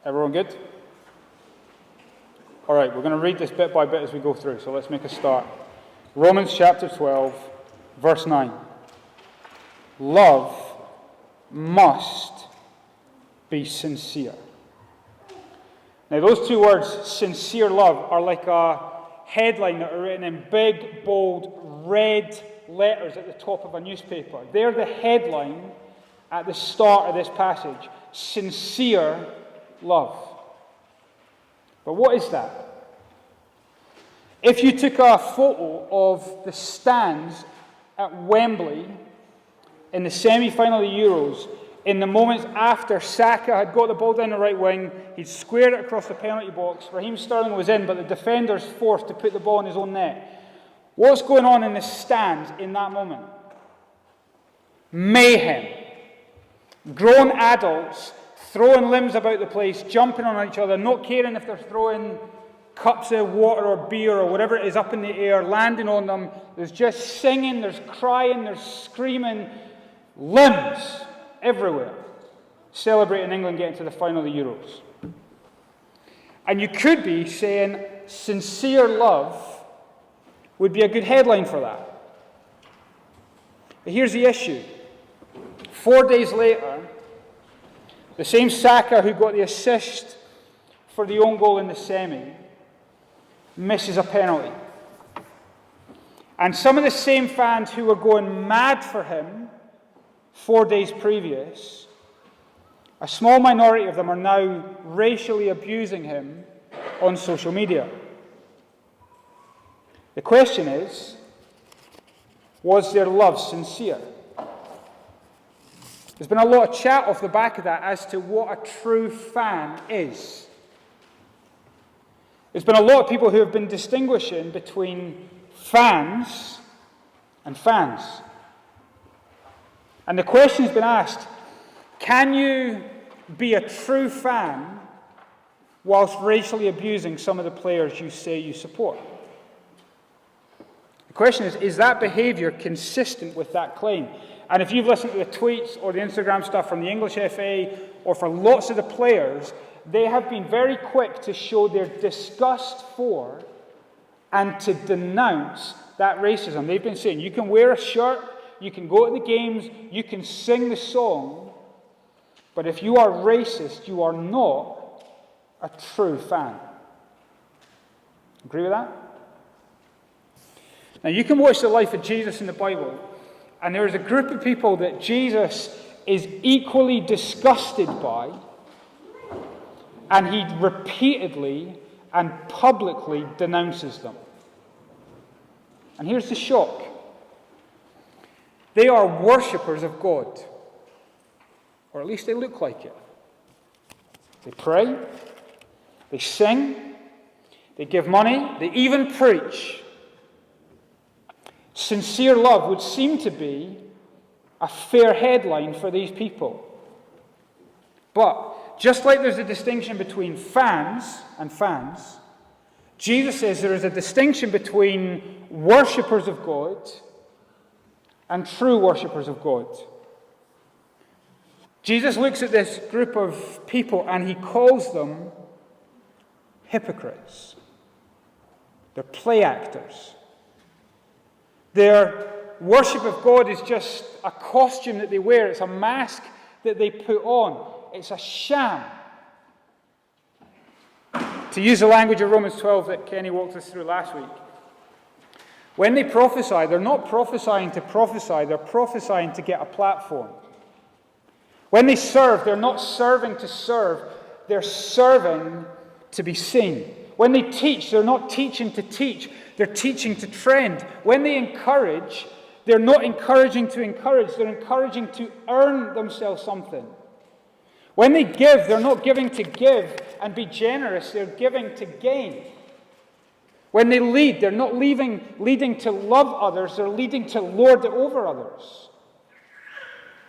Everyone good? All right, we're going to read this bit by bit as we go through, so let's make a start. Romans chapter 12, verse 9. Love must be sincere. Now, those two words, sincere love, are like a headline that are written in big, bold, red letters at the top of a newspaper. They're the headline at the start of this passage. Sincere love. But what is that? If you took a photo of the stands at Wembley in the semi-final of the Euros, in the moments after Saka had got the ball down the right wing, he'd squared it across the penalty box, Raheem Sterling was in, but the defender's forced to put the ball in his own net. What's going on in the stands in that moment? Mayhem. Grown adults throwing limbs about the place, jumping on each other, not caring if they're throwing cups of water or beer or whatever it is up in the air, landing on them. There's just singing, there's crying, there's screaming, limbs everywhere, celebrating England getting to the final of the Euros. And you could be saying sincere love would be a good headline for that. But here's the issue. 4 days later, the same Saka who got the assist for the own goal in the semi misses a penalty. And some of the same fans who were going mad for him 4 days previous, a small minority of them are now racially abusing him on social media. The question is, was their love sincere? There's been a lot of chat off the back of that as to what a true fan is. There's been a lot of people who have been distinguishing between fans and fans. And the question has been asked, can you be a true fan whilst racially abusing some of the players you say you support? The question is that behaviour consistent with that claim? And if you've listened to the tweets or the Instagram stuff from the English FA or for lots of the players, they have been very quick to show their disgust for and to denounce that racism. They've been saying, you can wear a shirt, you can go to the games, you can sing the song, but if you are racist, you are not a true fan. Agree with that? Now, you can watch the life of Jesus in the Bible, and there is a group of people that Jesus is equally disgusted by, and he repeatedly and publicly denounces them. And here's the shock. They are worshippers of God, or at least they look like it. They pray, they sing, they give money, they even preach. Sincere love would seem to be a fair headline for these people. But just like there's a distinction between fans and fans, Jesus says there is a distinction between worshippers of God and true worshippers of God. Jesus looks at this group of people and he calls them hypocrites. They're play actors. Their worship of God is just a costume that they wear. It's a mask that they put on. It's a sham. To use the language of Romans 12 that Kenny walked us through last week, when they prophesy, they're not prophesying to prophesy, they're prophesying to get a platform. When they serve, they're not serving to serve, they're serving to be seen. When they teach, they're not teaching to teach, they're teaching to trend. When they encourage, they're not encouraging to encourage, they're encouraging to earn themselves something. When they give, they're not giving to give and be generous, they're giving to gain. When they lead, they're not leading to love others, they're leading to lord it over others.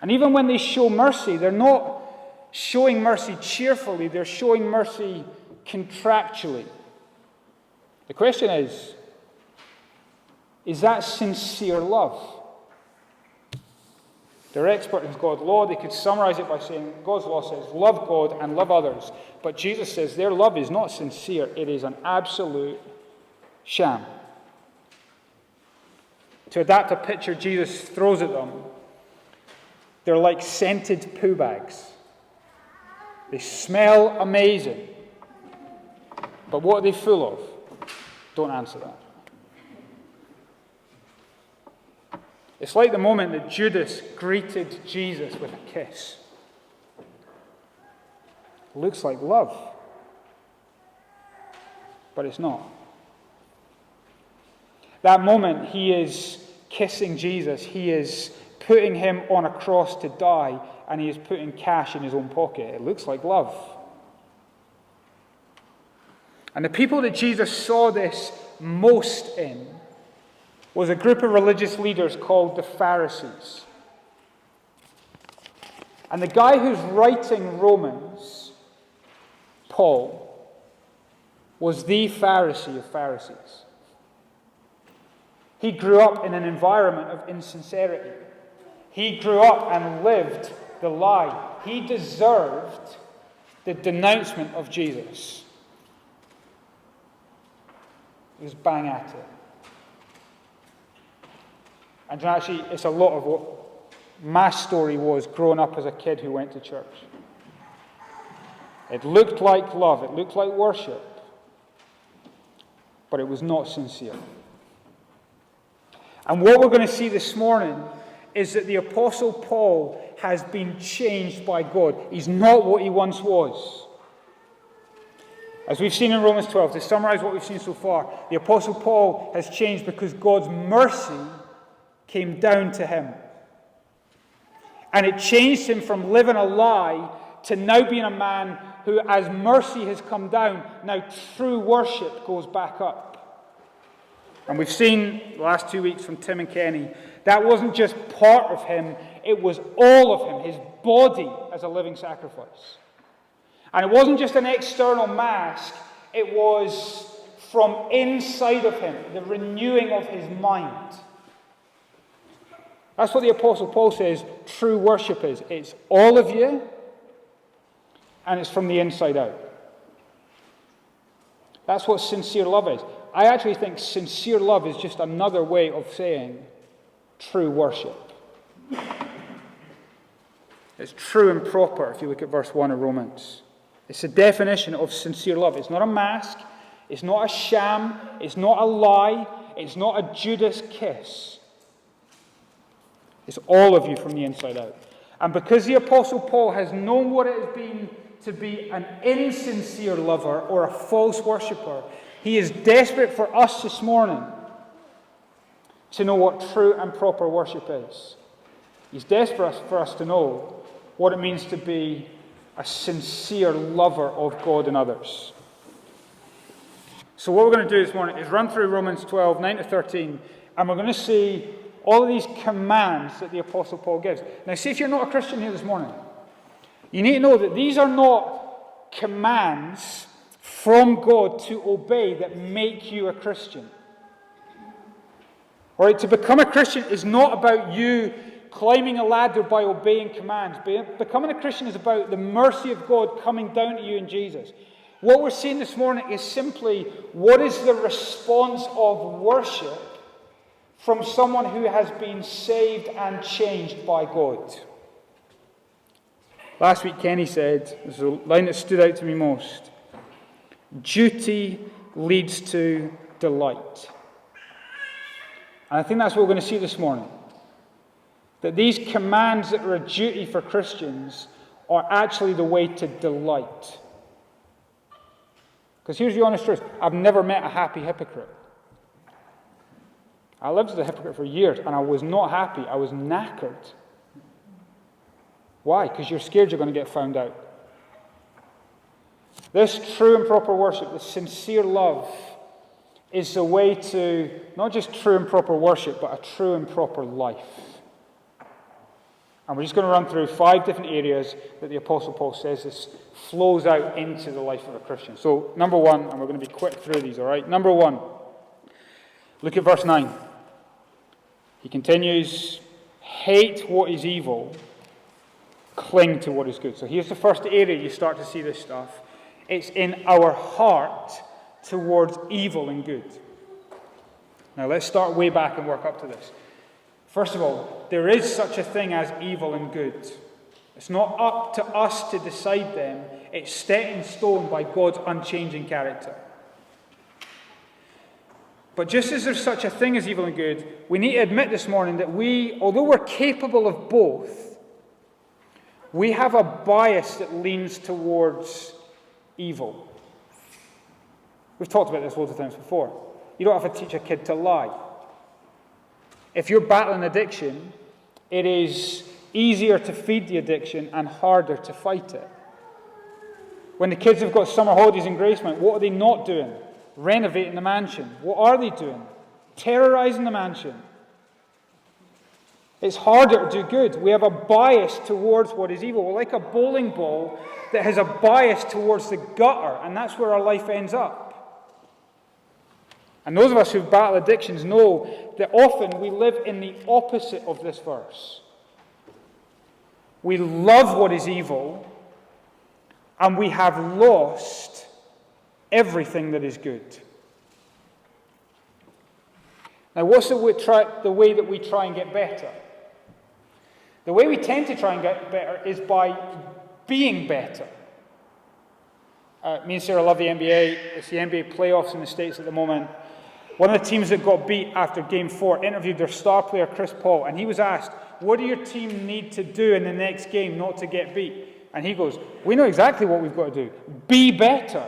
And even when they show mercy, they're not showing mercy cheerfully, they're showing mercy contractually. The question is that sincere love? They're expert in God's law. They could summarize it by saying God's law says, love God and love others. But Jesus says their love is not sincere. It is an absolute sham. To adapt a picture Jesus throws at them, they're like scented poo bags. They smell amazing. But what are they full of? Don't answer that. It's like the moment that Judas greeted Jesus with a kiss. Looks like love, but it's not. That moment, he is kissing Jesus. He is putting him on a cross to die, and he is putting cash in his own pocket. It looks like love. And the people that Jesus saw this most in was a group of religious leaders called the Pharisees. And the guy who's writing Romans, Paul, was the Pharisee of Pharisees. He grew up in an environment of insincerity. He grew up and lived the lie. He deserved the denouncement of Jesus. He was bang at it. And actually, it's a lot of what my story was growing up as a kid who went to church. It looked like love, it looked like worship, but it was not sincere. And what we're going to see this morning is that the Apostle Paul has been changed by God. He's not what he once was. As we've seen in Romans 12, to summarize what we've seen so far, the Apostle Paul has changed because God's mercy came down to him. And it changed him from living a lie to now being a man who, as mercy has come down, now true worship goes back up. And we've seen the last 2 weeks from Tim and Kenny, that wasn't just part of him, it was all of him, his body as a living sacrifice. And it wasn't just an external mask, it was from inside of him, the renewing of his mind. That's what the Apostle Paul says true worship is. It's all of you, and it's from the inside out. That's what sincere love is. I actually think sincere love is just another way of saying true worship. It's true and proper, if you look at verse 1 of Romans. It's a definition of sincere love. It's not a mask. It's not a sham. It's not a lie. It's not a Judas kiss. It's all of you from the inside out. And because the Apostle Paul has known what it has been to be an insincere lover or a false worshipper, he is desperate for us this morning to know what true and proper worship is. He's desperate for us to know what it means to be a sincere lover of God and others. So what we're going to do this morning is run through Romans 12, 9 to 13, and we're going to see all of these commands that the Apostle Paul gives. Now, see if you're not a Christian here this morning. You need to know that these are not commands from God to obey that make you a Christian. All right, to become a Christian is not about you climbing a ladder by obeying commands. Becoming a Christian is about the mercy of God coming down to you in Jesus. What we're seeing this morning is simply what is the response of worship from someone who has been saved and changed by God. Last week Kenny said, this is a line that stood out to me most, duty leads to delight. And I think that's what we're going to see this morning. That these commands that are a duty for Christians are actually the way to delight. Because here's the honest truth. I've never met a happy hypocrite. I lived as a hypocrite for years, and I was not happy. I was knackered. Why? Because you're scared you're going to get found out. This true and proper worship, this sincere love, is the way to not just true and proper worship, but a true and proper life. And we're just going to run through 5 different areas that the Apostle Paul says this flows out into the life of a Christian. So, number 1, and we're going to be quick through these, all right? Number 1, look at verse 9. He continues, hate what is evil, cling to what is good. So here's the first area you start to see this stuff. It's in our heart towards evil and good. Now let's start way back and work up to this. First of all, there is such a thing as evil and good. It's not up to us to decide them. It's set in stone by God's unchanging character. But just as there's such a thing as evil and good, we need to admit this morning that although we're capable of both, we have a bias that leans towards evil. We've talked about this loads of times before. You don't have to teach a kid to lie. If you're battling addiction, it is easier to feed the addiction and harder to fight it. When the kids have got summer holidays in Gracemount, what are they not doing? Renovating the mansion. What are they doing? Terrorizing the mansion. It's harder to do good. We have a bias towards what is evil. We're like a bowling ball that has a bias towards the gutter, and that's where our life ends up. And those of us who've battled addictions know that often we live in the opposite of this verse. We love what is evil, and we have lost everything that is good. Now, what's the way that we try and get better? The way we tend to try and get better is by being better. Me and Sarah love the NBA. It's the NBA playoffs in the States at the moment. One of the teams that got beat after Game 4 interviewed their star player, Chris Paul, and he was asked, what do your team need to do in the next game not to get beat? And he goes, we know exactly what we've got to do. Be better.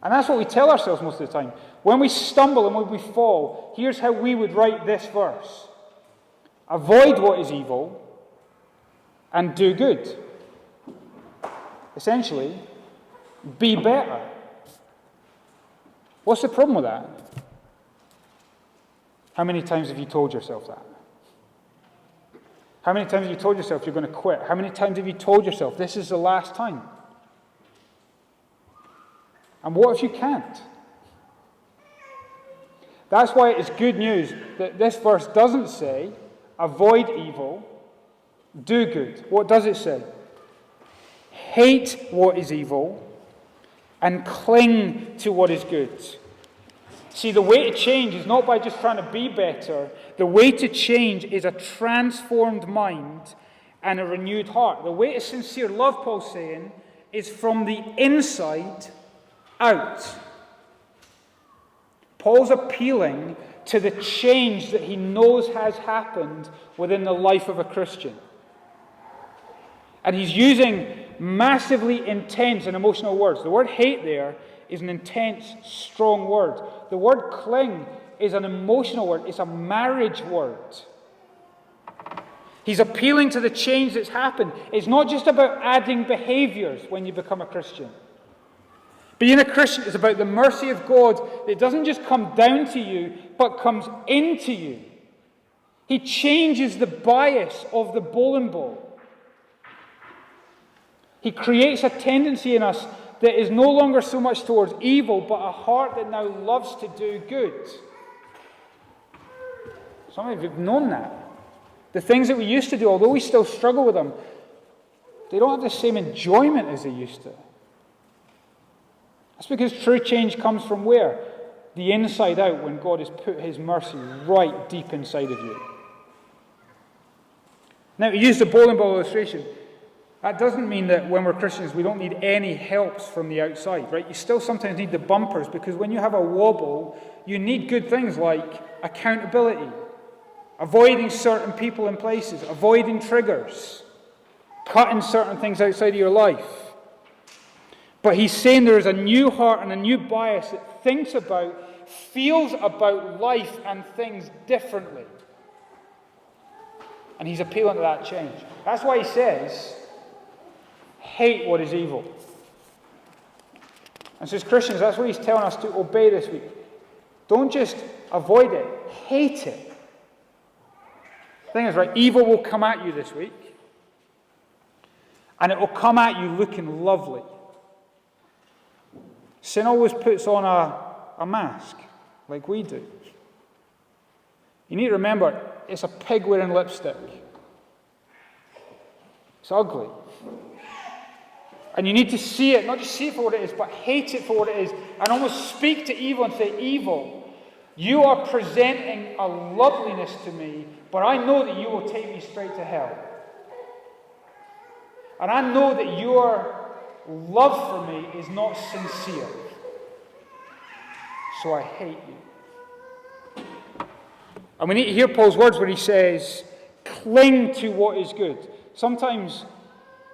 And that's what we tell ourselves most of the time. When we stumble and when we fall, here's how we would write this verse. Avoid what is evil and do good. Essentially, be better. What's the problem with that? How many times have you told yourself that? How many times have you told yourself you're going to quit? How many times have you told yourself this is the last time? And what if you can't? That's why it's good news that this verse doesn't say, avoid evil, do good. What does it say? Hate what is evil and cling to what is good. See, the way to change is not by just trying to be better. The way to change is a transformed mind and a renewed heart. The way to sincere love, Paul's saying, is from the inside out. Paul's appealing to the change that he knows has happened within the life of a Christian. And he's using massively intense and emotional words. The word hate there is an intense, strong word. The word cling is an emotional word. It's a marriage word. He's appealing to the change that's happened. It's not just about adding behaviors when you become a Christian. Being a Christian is about the mercy of God that doesn't just come down to you, but comes into you. He changes the bias of the bowling ball. He creates a tendency in us that is no longer so much towards evil, but a heart that now loves to do good. Some of you have known that. The things that we used to do, although we still struggle with them, they don't have the same enjoyment as they used to. That's because true change comes from where? The inside out, when God has put his mercy right deep inside of you. Now, to use the bowling ball illustration, that doesn't mean that when we're Christians we don't need any helps from the outside, right? You still sometimes need the bumpers, because when you have a wobble, you need good things like accountability, avoiding certain people and places, avoiding triggers, cutting certain things outside of your life. But he's saying there is a new heart and a new bias that thinks about, feels about life and things differently. And he's appealing to that change. That's why he says, hate what is evil. And so as Christians, that's what he's telling us to obey this week. Don't just avoid it, hate it. The thing is, right, evil will come at you this week. And it will come at you looking lovely. Sin always puts on a mask, like we do. You need to remember, it's a pig wearing lipstick. It's ugly. And you need to see it, not just see it for what it is, but hate it for what it is, and almost speak to evil and say, evil, you are presenting a loveliness to me, but I know that you will take me straight to hell. And I know that your love for me is not sincere. So I hate you. And we need to hear Paul's words where he says, cling to what is good. Sometimes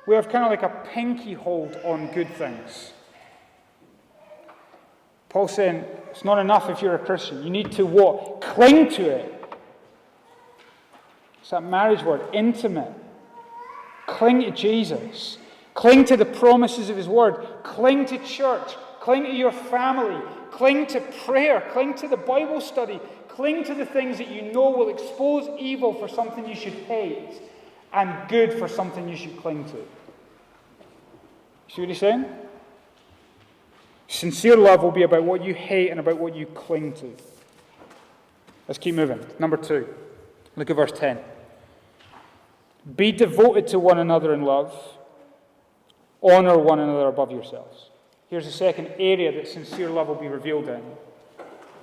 we have kind of like a pinky hold on good things. Paul's saying, it's not enough if you're a Christian. You need to what? Cling to it. It's that marriage word, intimate. Cling to Jesus. Cling to the promises of his word. Cling to church. Cling to your family. Cling to prayer. Cling to the Bible study. Cling to the things that you know will expose evil for something you should hate and good for something you should cling to. See what he's saying? Sincere love will be about what you hate and about what you cling to. Let's keep moving. Number 2. Look at verse 10. Be devoted to one another in love. Honor one another above yourselves. Here's the second area that sincere love will be revealed in.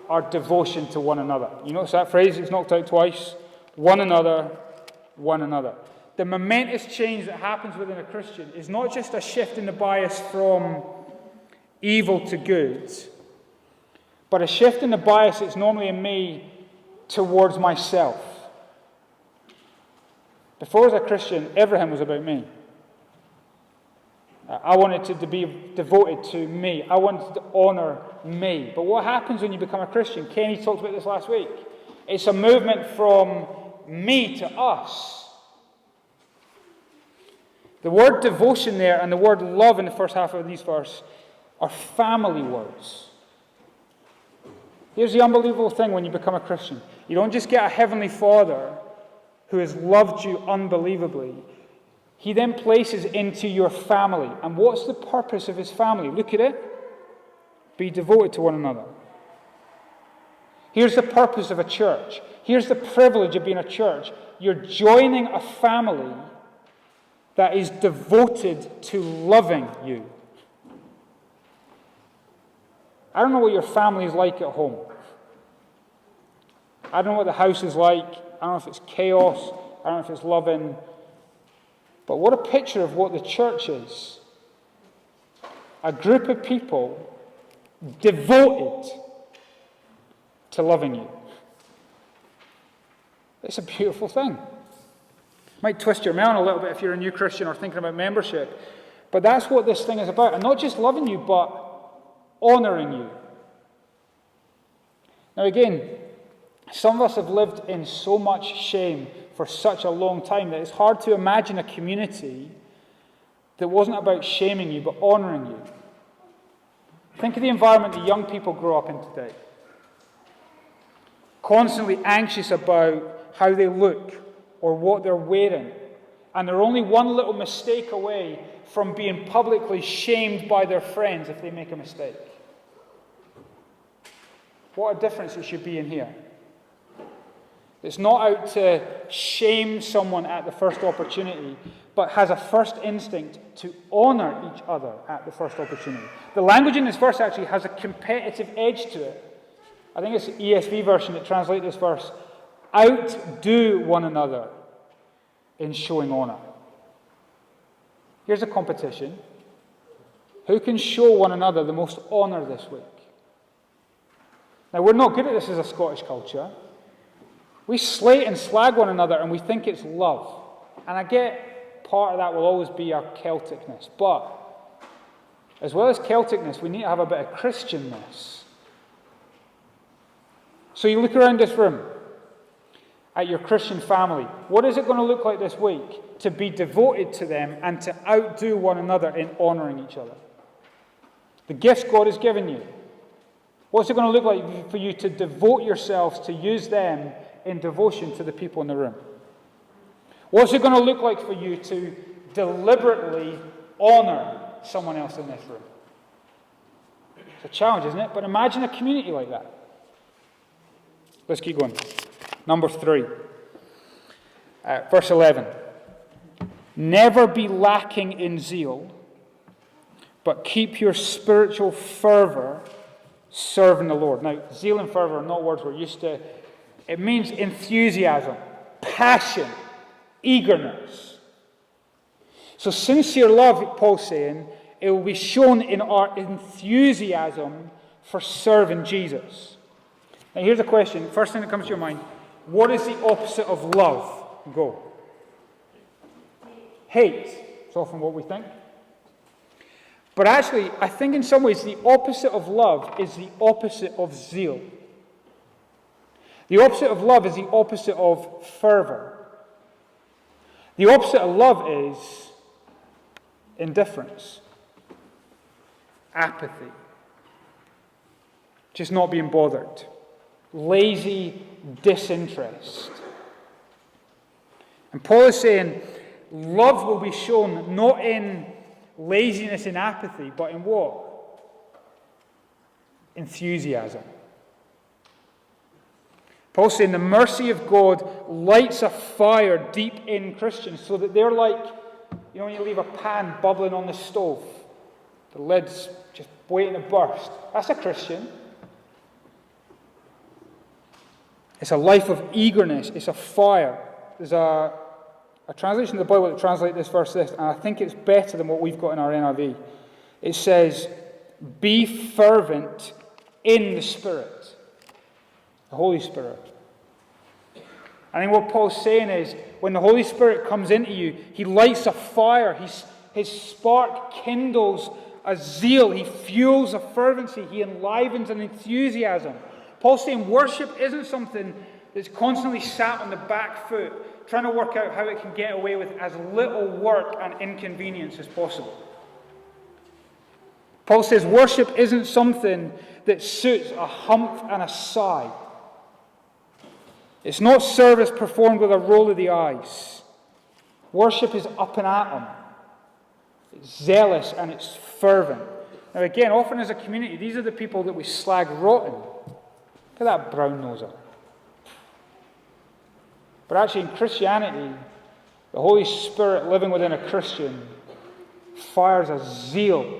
Our devotion to one another. You notice that phrase? It's knocked out twice. One another, one another. The momentous change that happens within a Christian is not just a shift in the bias from evil to good, but a shift in the bias that's normally in me towards myself. Before I was a Christian, everything was about me. I wanted to be devoted to me. I wanted to honor me. But what happens when you become a Christian? Kenny talked about this last week. It's a movement from me to us. The word devotion there and the word love in the first half of these verses are family words. Here's the unbelievable thing when you become a Christian. You don't just get a heavenly Father who has loved you unbelievably. He then places into your family. And what's the purpose of his family? Look at it. Be devoted to one another. Here's the purpose of a church. Here's the privilege of being a church. You're joining a family that is devoted to loving you. I don't know what your family is like at home. I don't know what the house is like. I don't know if it's chaos. I don't know if it's loving. But what a picture of what the church is. A group of people devoted to loving you. It's a beautiful thing. Might twist your melon a little bit if you're a new Christian or thinking about membership. But that's what this thing is about. And not just loving you, but honouring you. Now again, some of us have lived in so much shame for such a long time that it's hard to imagine a community that wasn't about shaming you, but honouring you. Think of the environment that young people grow up in today. Constantly anxious about how they look or what they're wearing. And they're only one little mistake away from being publicly shamed by their friends if they make a mistake. What a difference it should be in here. It's not out to shame someone at the first opportunity, but has a first instinct to honour each other at the first opportunity. The language in this verse actually has a competitive edge to it. I think it's the ESV version that translates this verse. Outdo one another in showing honour. Here's a competition. Who can show one another the most honour this week? Now, we're not good at this as a Scottish culture. We slate and slag one another and we think it's love. And I get part of that will always be our Celticness. But as well as Celticness, we need to have a bit of Christianness. So you look around this room at your Christian family. What is it going to look like this week to be devoted to them and to outdo one another in honouring each other? The gifts God has given you. What's it going to look like for you to devote yourselves to use them in devotion to the people in the room? What's it going to look like for you to deliberately honour someone else in this room? It's a challenge, isn't it? But imagine a community like that. Let's keep going. Number 3. Verse 11. Never be lacking in zeal, but keep your spiritual fervor serving the Lord. Now, zeal and fervor are not words we're used to. It means enthusiasm, passion, eagerness. So sincere love, Paul's saying, it will be shown in our enthusiasm for serving Jesus. Now here's a question. First thing that comes to your mind. What is the opposite of love? Go. Hate. It's often what we think. But actually, I think in some ways the opposite of love is the opposite of zeal. The opposite of love is the opposite of fervor. The opposite of love is indifference, apathy, just not being bothered, lazy disinterest. And Paul is saying love will be shown not in laziness and apathy, but in what? Enthusiasm. Paul's saying the mercy of God lights a fire deep in Christians so that they're like, you know, when you leave a pan bubbling on the stove, the lid's just waiting to burst. That's a Christian. It's a life of eagerness. It's a fire. There's a translation of the Bible that translates this verse this, and I think it's better than what we've got in our NIV. It says, be fervent in the Spirit. The Holy Spirit. I think what Paul's saying is, when the Holy Spirit comes into you, He lights a fire. His spark kindles a zeal. He fuels a fervency. He enlivens an enthusiasm. Paul's saying worship isn't something that's constantly sat on the back foot, trying to work out how it can get away with as little work and inconvenience as possible. Paul says worship isn't something that suits a hump and a sigh. It's not service performed with a roll of the eyes. Worship is up and at 'em. It's zealous and it's fervent. Now again, often as a community, these are the people that we slag rotten. Look at that brown noser. But actually in Christianity, the Holy Spirit living within a Christian fires a zeal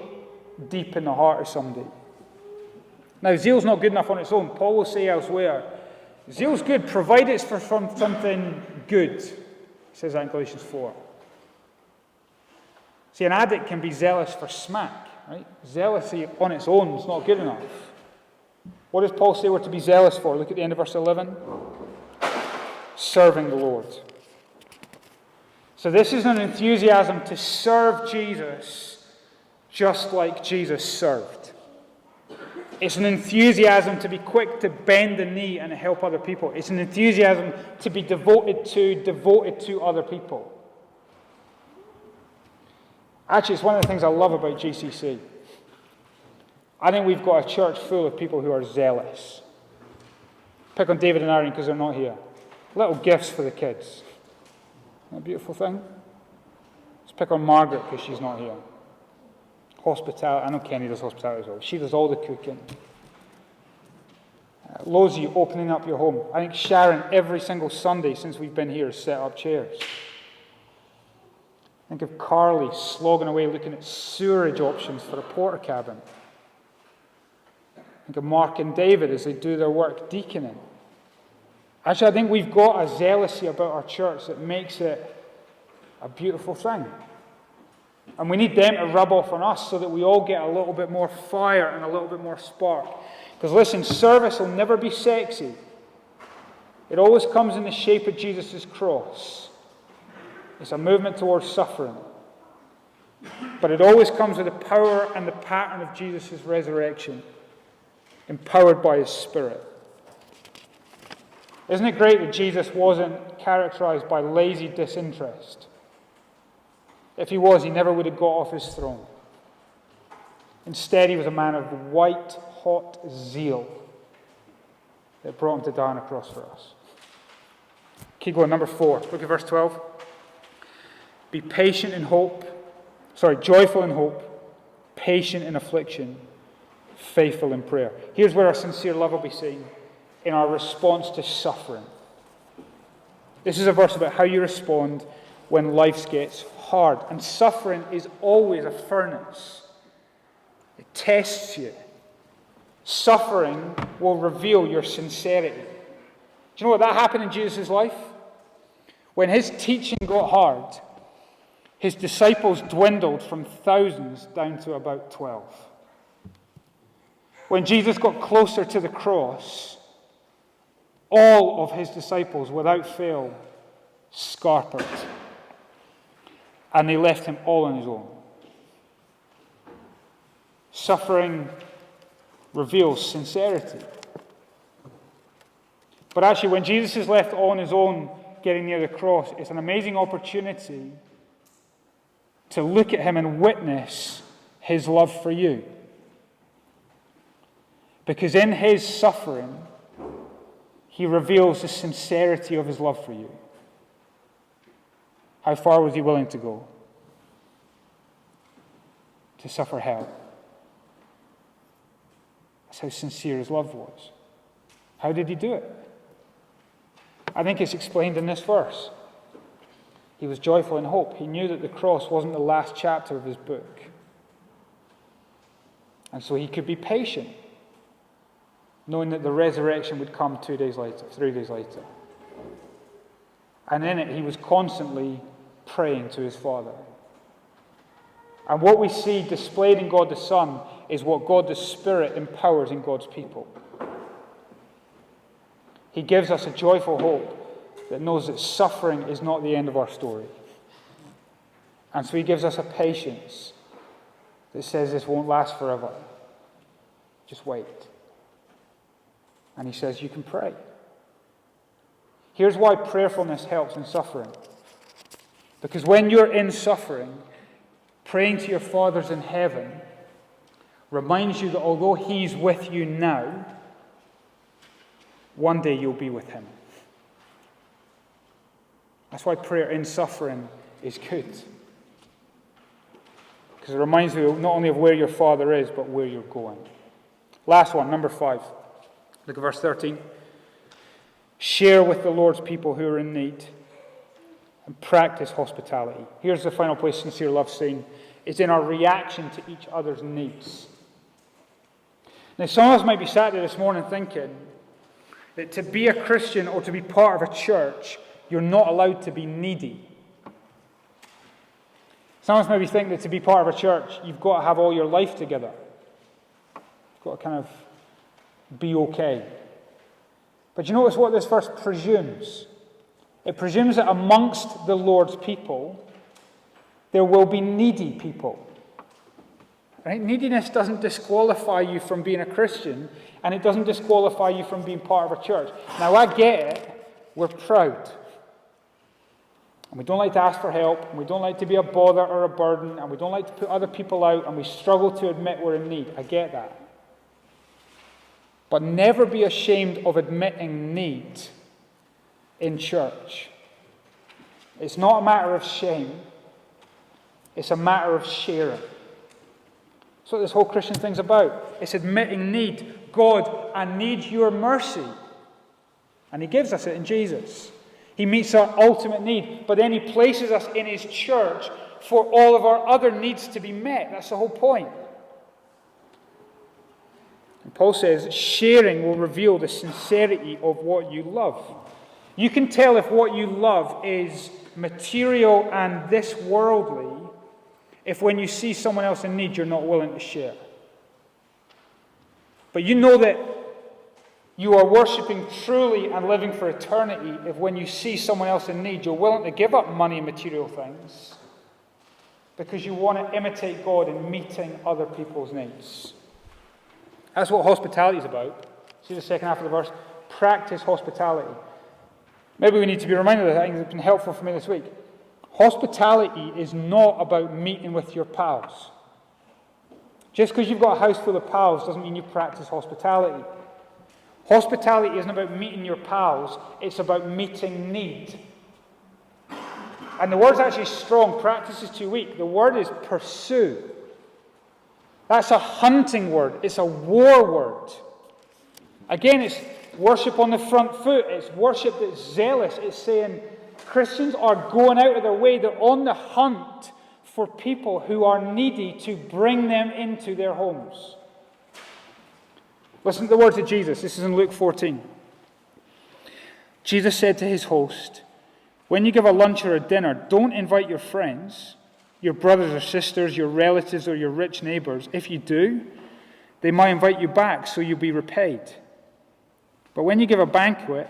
deep in the heart of somebody. Now, zeal's not good enough on its own. Paul will say elsewhere, zeal's good, provided it's for something good. He says that in Galatians 4. See, an addict can be zealous for smack, right? Zealousy on its own is not good enough. What does Paul say we're to be zealous for? Look at the end of verse 11. Serving the Lord. So this is an enthusiasm to serve Jesus just like Jesus served. It's an enthusiasm to be quick to bend the knee and help other people. It's an enthusiasm to be devoted to other people. Actually, it's one of the things I love about GCC. I think we've got a church full of people who are zealous. Pick on David and Aaron because they're not here. Little gifts for the kids. Isn't that a beautiful thing? Let's pick on Margaret because she's not here. Hospitality. I know Kenny does hospitality as well. She does all the cooking. Loads of you opening up your home. I think Sharon, every single Sunday since we've been here, has set up chairs. Think of Carly slogging away looking at sewerage options for a porta cabin. Think of Mark and David as they do their work deaconing. Actually, I think we've got a zealousy about our church that makes it a beautiful thing. And we need them to rub off on us so that we all get a little bit more fire and a little bit more spark. Because listen, service will never be sexy. It always comes in the shape of Jesus' cross. It's a movement towards suffering. But it always comes with the power and the pattern of Jesus' resurrection, empowered by His Spirit. Isn't it great that Jesus wasn't characterized by lazy disinterest? If He was, He never would have got off His throne. Instead, He was a man of white, hot zeal that brought Him to die on a cross for us. Keep going, number 4. Look at verse 12. Be patient in hope. Joyful in hope, patient in affliction, faithful in prayer. Here's where our sincere love will be seen in our response to suffering. This is a verse about how you respond when life gets hard. And suffering is always a furnace. It tests you. Suffering will reveal your sincerity. Do you know what that happened in Jesus' life? When his teaching got hard, his disciples dwindled from thousands down to about 12. When Jesus got closer to the cross, all of his disciples, without fail, scarpered. And they left him all on his own. Suffering reveals sincerity. But actually, when Jesus is left all on his own getting near the cross, it's an amazing opportunity to look at him and witness his love for you. Because in his suffering, he reveals the sincerity of his love for you. How far was he willing to go? To suffer hell. That's how sincere his love was. How did he do it? I think it's explained in this verse. He was joyful in hope. He knew that the cross wasn't the last chapter of his book. And so he could be patient, knowing that the resurrection would come 2 days later, 3 days later. And in it, he was constantly praying to his Father. And what we see displayed in God the Son is what God the Spirit empowers in God's people. He gives us a joyful hope that knows that suffering is not the end of our story. And so he gives us a patience that says this won't last forever. Just wait. And he says you can pray. Here's why prayerfulness helps in suffering. Because when you're in suffering, praying to your Father's in heaven reminds you that although he's with you now, one day you'll be with him. That's why prayer in suffering is good. Because it reminds you not only of where your Father is, but where you're going. Last one, number 5. Look at verse 13. Share with the Lord's people who are in need and practice hospitality. Here's the final place sincere love seen. It's in our reaction to each other's needs. Now, some of us might be sat there this morning thinking that to be a Christian or to be part of a church, you're not allowed to be needy. Some of us maybe think that to be part of a church, you've got to have all your life together. You've got to kind of be okay. But you notice what this verse presumes? It presumes that amongst the Lord's people, there will be needy people. Right? Neediness doesn't disqualify you from being a Christian, and it doesn't disqualify you from being part of a church. Now, I get it. We're proud. And we don't like to ask for help, and we don't like to be a bother or a burden, and we don't like to put other people out, and we struggle to admit we're in need. I get that. But never be ashamed of admitting need in church. It's not a matter of shame. It's a matter of sharing. That's what this whole Christian thing's about. It's admitting need. God, I need your mercy. And he gives us it in Jesus. He meets our ultimate need, but then he places us in his church for all of our other needs to be met. That's the whole point. And Paul says, sharing will reveal the sincerity of what you love. You can tell if what you love is material and this worldly if when you see someone else in need, you're not willing to share. But you know that you are worshipping truly and living for eternity if when you see someone else in need, you're willing to give up money and material things because you want to imitate God in meeting other people's needs. That's what hospitality is about. See the second half of the verse? Practice hospitality. Maybe we need to be reminded of that. I think it's been helpful for me this week. Hospitality is not about meeting with your pals. Just because you've got a house full of pals doesn't mean you practice hospitality. Hospitality isn't about meeting your pals, it's about meeting need. And the word's actually strong, practice is too weak. The word is pursue. That's a hunting word, it's a war word. Again, it's worship on the front foot, it's worship that's zealous, it's saying, Christians are going out of their way. They're on the hunt for people who are needy to bring them into their homes. Listen to the words of Jesus. This is in Luke 14. Jesus said to his host, "When you give a lunch or a dinner, don't invite your friends, your brothers or sisters, your relatives, or your rich neighbors. If you do, they might invite you back, so you'll be repaid. But when you give a banquet,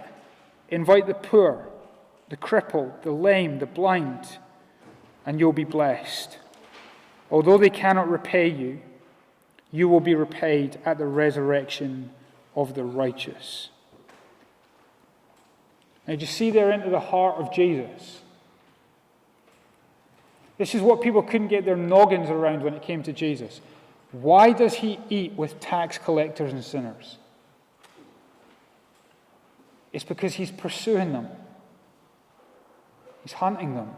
invite the poor, the crippled, the lame, the blind, and you'll be blessed. Although they cannot repay you, you will be repaid at the resurrection of the righteous." Now, do you see there into the heart of Jesus? This is what people couldn't get their noggins around when it came to Jesus. Why does he eat with tax collectors and sinners? It's because he's pursuing them. He's hunting them.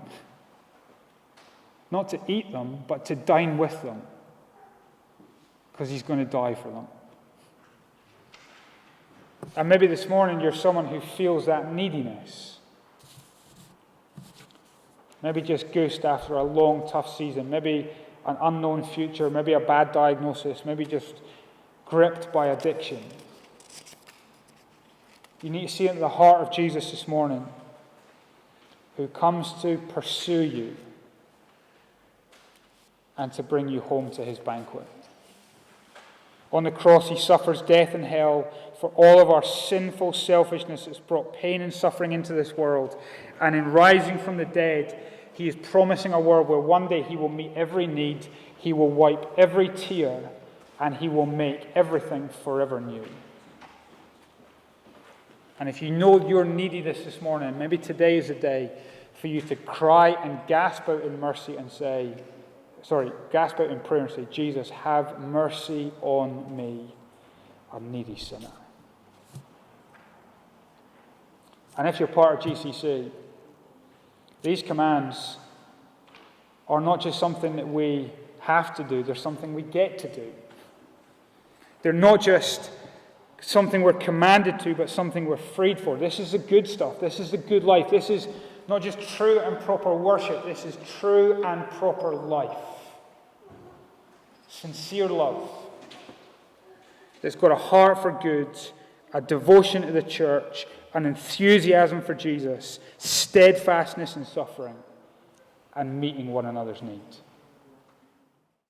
Not to eat them, but to dine with them. Because he's going to die for them. And maybe this morning you're someone who feels that neediness. Maybe just goosed after a long, tough season. Maybe an unknown future. Maybe a bad diagnosis. Maybe just gripped by addiction. You need to see into the heart of Jesus this morning, who comes to pursue you and to bring you home to his banquet. On the cross, he suffers death and hell for all of our sinful selfishness that's brought pain and suffering into this world. And in rising from the dead, he is promising a world where one day he will meet every need, he will wipe every tear, and he will make everything forever new. And if you know you're needy this morning, maybe today is a day for you to cry and gasp out in mercy and say, gasp out in prayer and say, "Jesus, have mercy on me, a needy sinner." And if you're part of GCC, these commands are not just something that we have to do, they're something we get to do. They're not just something we're commanded to, but something we're freed for. This is the good stuff. This is the good life. This is not just true and proper worship. This is true and proper life. Sincere love that's got a heart for good, a devotion to the church, an enthusiasm for Jesus, steadfastness in suffering, and meeting one another's needs.